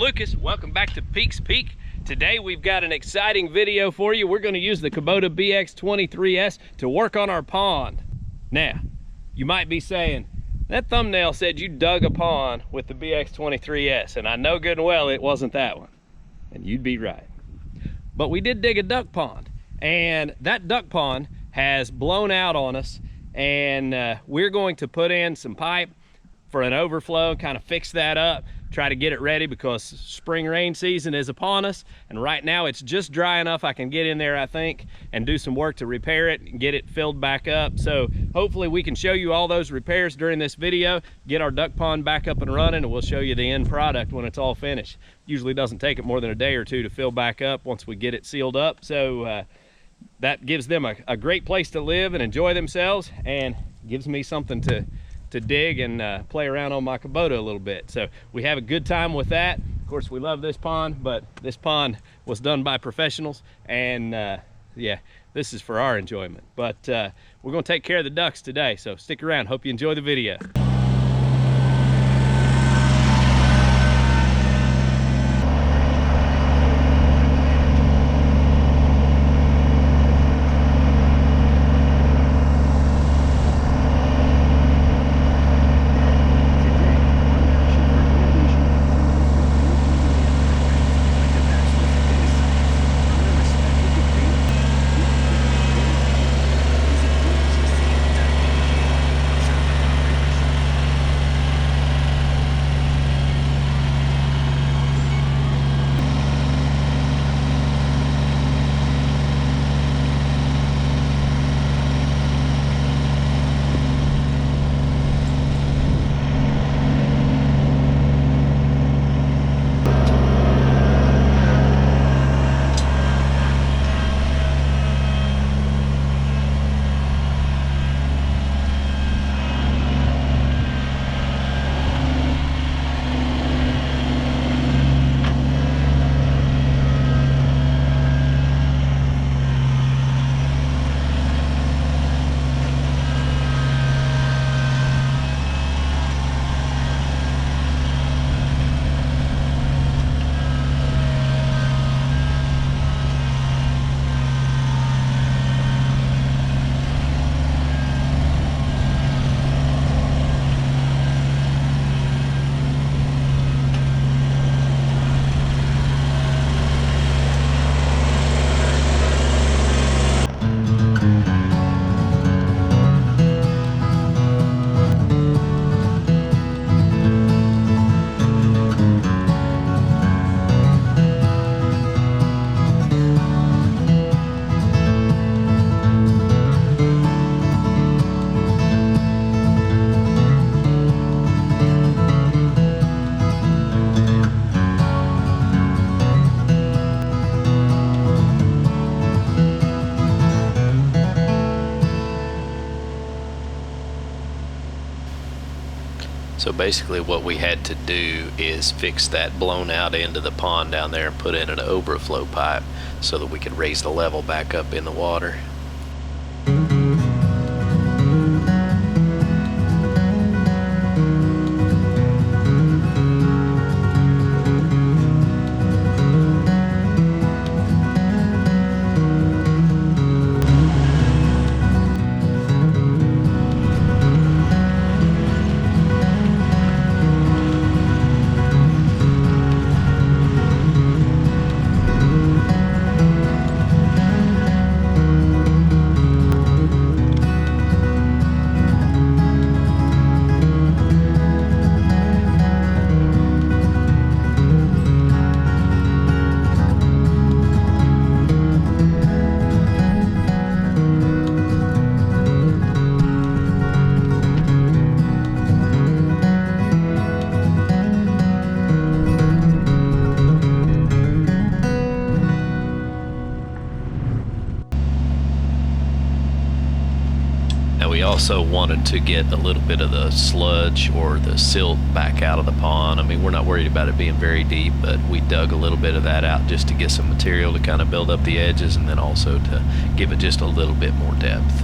Lucas. Welcome back to Peaks Peak. Today we've got an exciting video for you. We're going to use the Kubota BX23S to work on our pond. Now, you might be saying, that thumbnail said you dug a pond with the BX23S, and I know good and well it wasn't that one. And you'd be right. But we did dig a duck pond, and that duck pond has blown out on us, and we're going to put in some pipe for an overflow, kind of fix that up, try to get it ready because spring rain season is upon us, and right now it's just dry enough I can get in there, I think, and do some work to repair it and get it filled back up. So hopefully we can show you all those repairs during this video, get our duck pond back up and running, and we'll show you the end product when it's all finished. Usually doesn't take it more than a day or two to fill back up once we get it sealed up. So that gives them a great place to live and enjoy themselves, and gives me something to dig and play around on my Kubota a little bit. So we have a good time with that. Of course, we love this pond, but this pond was done by professionals, and yeah, this is for our enjoyment. But we're gonna take care of the ducks today, so stick around. Hope you enjoy the video. So basically what we had to do is fix that blown out end of the pond down there and put in an overflow pipe so that we could raise the level back up in the water. We also wanted to get a little bit of the sludge or the silt back out of the pond. I mean, we're not worried about it being very deep, but we dug a little bit of that out just to get some material to kind of build up the edges, and then also to give it just a little bit more depth.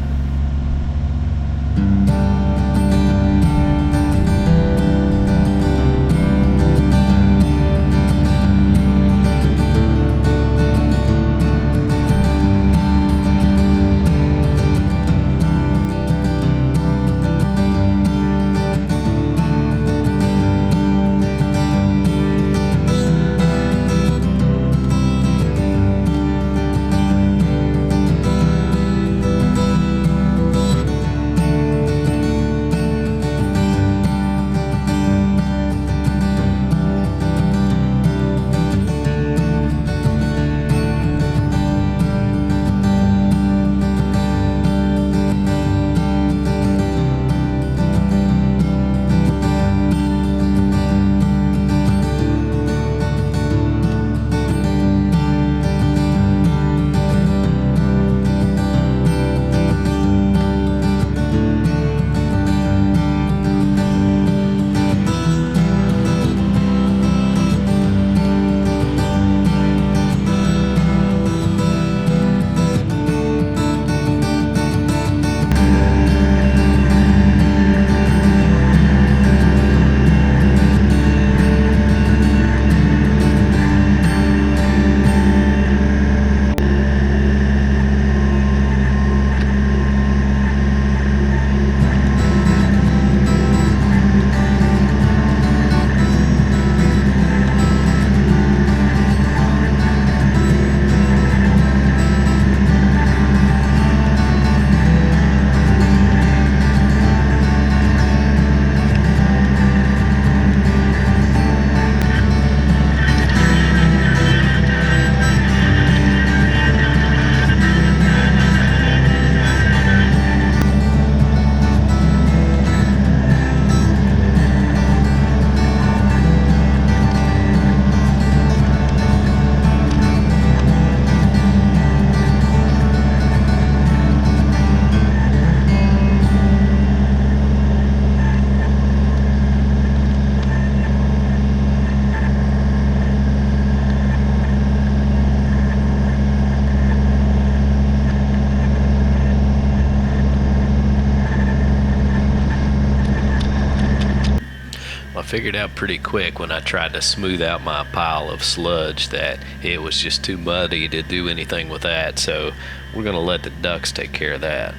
figured out pretty quick when I tried to smooth out my pile of sludge that it was just too muddy to do anything with that, so we're gonna let the ducks take care of that.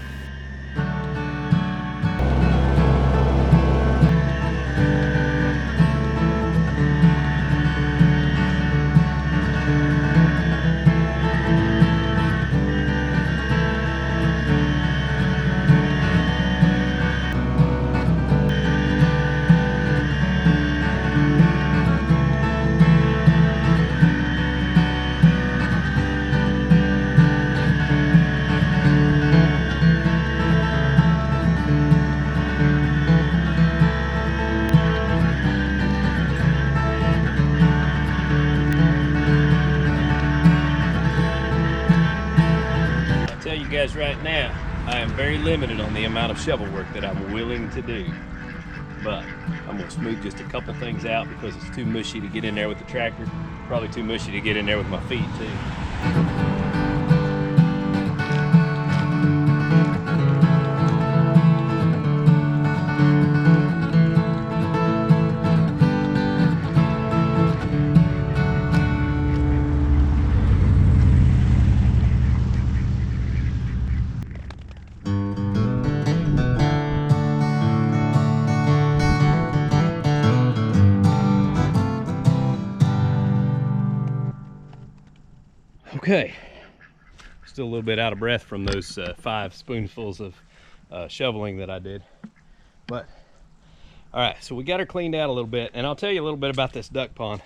Guys, right now I am very limited on the amount of shovel work that I'm willing to do, but I'm gonna smooth just a couple things out because it's too mushy to get in there with the tractor, probably too mushy to get in there with my feet too. Okay, still a little bit out of breath from those 5 spoonfuls of shoveling that I did, but all right, so we got her cleaned out a little bit, and I'll tell you a little bit about this duck pond.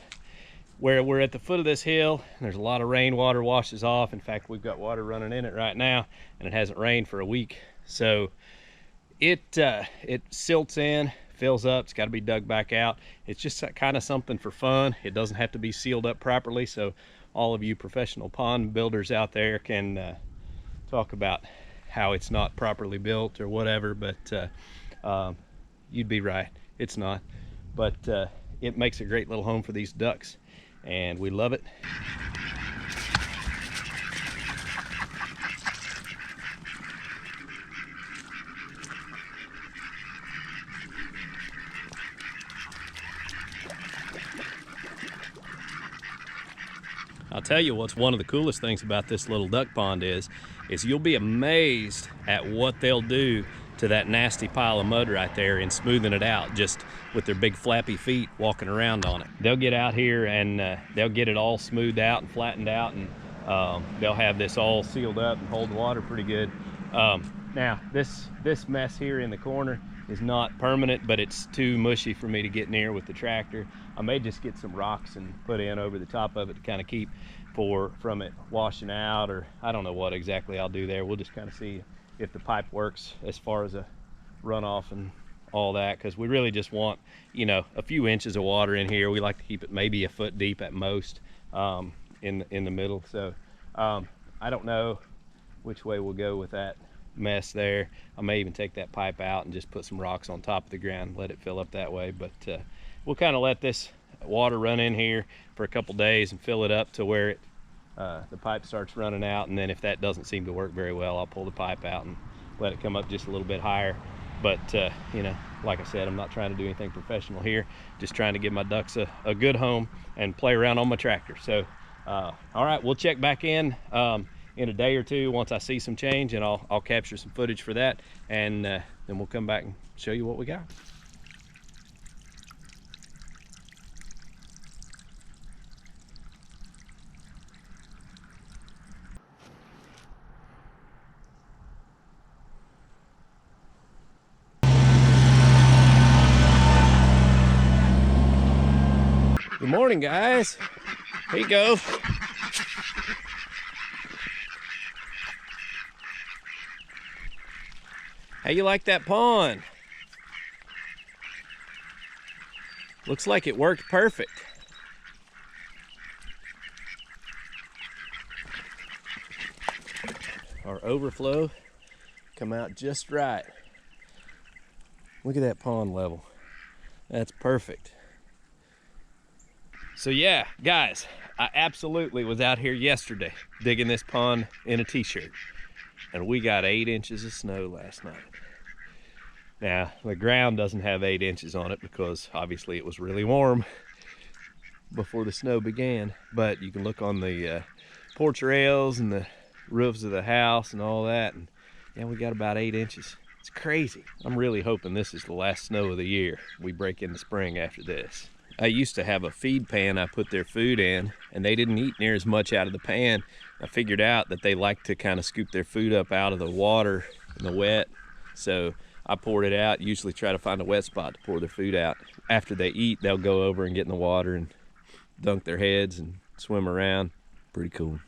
Where we're at the foot of this hill, there's a lot of rainwater washes off. In fact, we've got water running in it right now, and it hasn't rained for a week, so it silts in, fills up. It's got to be dug back out. It's just kind of something for fun. It doesn't have to be sealed up properly, so all of you professional pond builders out there can talk about how it's not properly built or whatever, but you'd be right, it's not. But it makes a great little home for these ducks, and we love it. I'll tell you what's one of the coolest things about this little duck pond is you'll be amazed at what they'll do to that nasty pile of mud right there in smoothing it out just with their big flappy feet walking around on it. They'll get out here and they'll get it all smoothed out and flattened out, and they'll have this all sealed up and hold the water pretty good. Now this mess here in the corner is not permanent, but it's too mushy for me to get near with the tractor. I may just get some rocks and put in over the top of it to kind of keep from it washing out, or I don't know what exactly I'll do there. We'll just kind of see if the pipe works as far as a runoff and all that, because we really just want, you know, a few inches of water in here. We like to keep it maybe a foot deep at most in the middle. So I don't know which way we'll go with that mess there. I may even take that pipe out and just put some rocks on top of the ground, let it fill up that way. But we'll kind of let this water run in here for a couple days and fill it up to where the pipe starts running out, and then if that doesn't seem to work very well, I'll pull the pipe out and let it come up just a little bit higher. But you know, like I said, I'm not trying to do anything professional here, just trying to give my ducks a good home and play around on my tractor. So all right, we'll check back in a day or two once I see some change, and I'll capture some footage for that, and then we'll come back and show you what we got. Good morning, guys. Here you go. How you like that pond? Looks like it worked perfect. Our overflow come out just right. Look at that pond level. That's perfect. So yeah, guys, I absolutely was out here yesterday digging this pond in a t-shirt, and we got 8 inches of snow last night. Now, the ground doesn't have 8 inches on it because obviously it was really warm before the snow began. But you can look on the porch rails and the roofs of the house and all that, and yeah, we got about 8 inches. It's crazy. I'm really hoping this is the last snow of the year. We break into spring after this. I used to have a feed pan I put their food in, and they didn't eat near as much out of the pan. I figured out that they like to kind of scoop their food up out of the water and the wet. So I poured it out, usually try to find a wet spot to pour their food out. After they eat, they'll go over and get in the water and dunk their heads and swim around. Pretty cool.